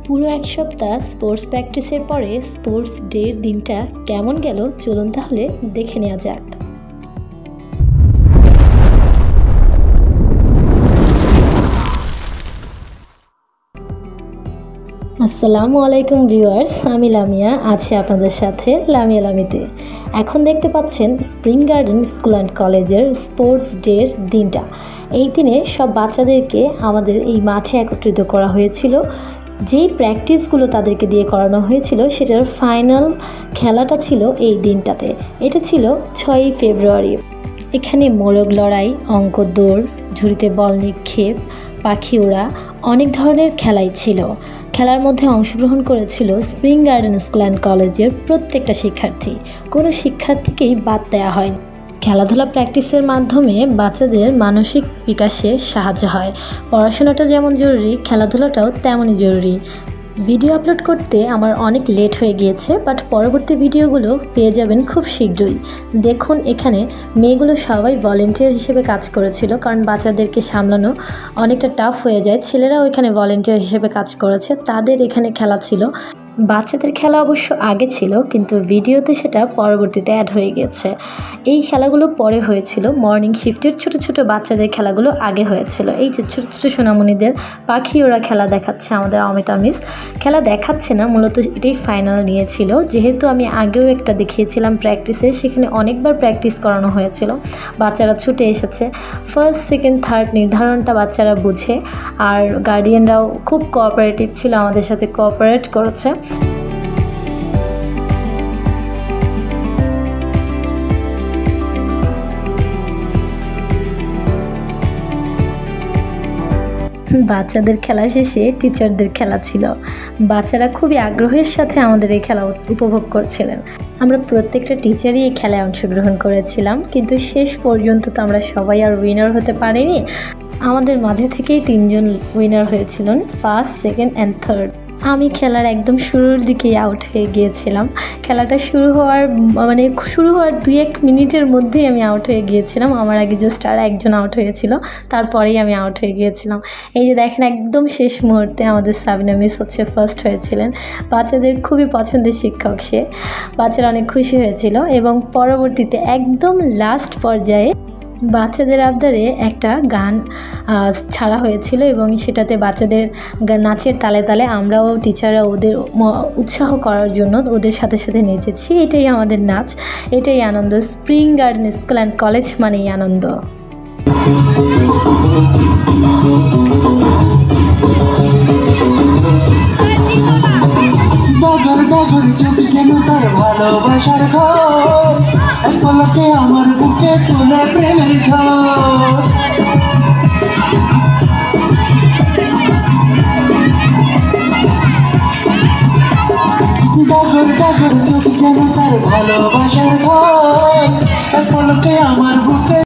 পুরো এক সপ্তাহ স্পোর্টস প্র্যাকটিসের পরে স্পোর্টস ডের দিনটা কেমন গেল চলুন তাহলে দেখে নেওয়া যাক। আসসালামু আলাইকুম ভিউয়ার্স, আমি লামিয়া আছি আপনাদের সাথে লামিয়া লামিতে। এখন দেখতে পাচ্ছেন স্প্রিং গার্ডেন স্কুল অ্যান্ড কলেজের স্পোর্টস ডের দিনটা। এই দিনে সব বাচ্চাদেরকে আমাদের এই মাঠে একত্রিত করা হয়েছিল। যেই প্র্যাকটিসগুলো তাদেরকে দিয়ে করানো হয়েছিল সেটার ফাইনাল খেলাটা ছিল এই দিনটাতে। এটা ছিল 6ই ফেব্রুয়ারি। এখানে মোরগ লড়াই, অঙ্ক দৌড়, ঝুড়িতে বল নিক্ষেপ, পাখি ওড়া, অনেক ধরনের খেলাই ছিল। খেলার মধ্যে অংশগ্রহণ করেছিল স্প্রিং গার্ডেন স্কুল অ্যান্ড কলেজের প্রত্যেকটা শিক্ষার্থী। কোনো শিক্ষার্থীকেই বাদ দেওয়া হয়নি। খেলাধুলা প্র্যাকটিসের মাধ্যমে বাচ্চাদের মানসিক বিকাশে সাহায্য হয়। পড়াশোনাটা যেমন জরুরি, খেলাধুলাটাও তেমনই জরুরি। ভিডিও আপলোড করতে আমার অনেক লেট হয়ে গিয়েছে, বাট পরবর্তী ভিডিওগুলো পেয়ে যাবেন খুব শীঘ্রই। দেখুন এখানে মেয়েগুলো সবাই ভলেন্টিয়ার হিসেবে কাজ করেছিল, কারণ বাচ্চাদেরকে সামলানো অনেকটা টাফ হয়ে যায়। ছেলেরাও এখানে ভলেন্টিয়ার হিসেবে কাজ করেছে, তাদের এখানে খেলা ছিল। বাচ্চাদের খেলা অবশ্য আগে ছিল, কিন্তু ভিডিওতে সেটা পরবর্তীতে অ্যাড হয়ে গেছে। এই খেলাগুলো পরে হয়েছিল। মর্নিং শিফটের ছোট ছোট বাচ্চাদের খেলাগুলো আগে হয়েছিল। এই যে ছোট ছোট সোনামণিদের পাখি ওরা খেলা দেখাচ্ছে আমাদের অমিতা মিস। খেলা দেখাচ্ছে না, মূলত এটাই ফাইনাল নিয়েছিল। যেহেতু আমি আগেও একটা দেখিয়েছিলাম প্র্যাকটিসে, সেখানে অনেকবার প্র্যাকটিস করানো হয়েছিল। বাচ্চারা ছুটে এসেছে। ফার্স্ট, সেকেন্ড, থার্ড নির্ধারণটা বাচ্চারা বুঝে, আর গার্ডিয়ানরাও খুব কোঅপারেটিভ ছিল, আমাদের সাথে কোঅপারেট করেছে। বাচ্চাদের খেলা শেষে টিচারদের খেলা ছিল। বাচ্চারা খুবই আগ্রহের সাথে আমাদের এই খেলা উপভোগ করছিলেন। আমরা প্রত্যেকটা টিচারই এই খেলায় অংশগ্রহণ করেছিলাম, কিন্তু শেষ পর্যন্ত তো আমরা সবাই আর উইনার হতে পারিনি। আমাদের মাঝে থেকেই 3 জন উইনার হয়েছিলেন, ফার্স্ট, সেকেন্ড অ্যান্ড থার্ড। আমি খেলার একদম শুরুর দিকেই আউট হয়ে গিয়েছিলাম। খেলাটা শুরু হওয়ার 2-1 মিনিটের মধ্যেই আমি আউট হয়ে গিয়েছিলাম। আমার আগে জাস্ট আর একজন আউট হয়েছিল, তারপরেই আমি আউট হয়ে গিয়েছিলাম। এই যে দেখেন, একদম শেষ মুহূর্তে আমাদের সাবিনা মিস ফার্স্ট হয়েছিলেন। বাচ্চাদের খুবই পছন্দের শিক্ষক সে। বাচ্চারা অনেক খুশি হয়েছিল, এবং পরবর্তীতে একদম লাস্ট পর্যায়ে বাচ্চাদের আবদারে একটা গান ছাড়া হয়েছিল, এবং সেটাতে বাচ্চাদের নাচের তালে তালে আমরাও টিচাররা ওদের উৎসাহ করার জন্য ওদের সাথে সাথে নেচেছি। এটাই আমাদের নাচ, এটাই আনন্দ। Spring Garden School and College মানেই আনন্দ। ভালোবাসার ঘর এক পলকে আমার বুকে তুলে প্রেমের ঝড়। ডাগর ডাগর চোখ যেন তার ভালোবাসার ঘর এক পলকে আমার বুকে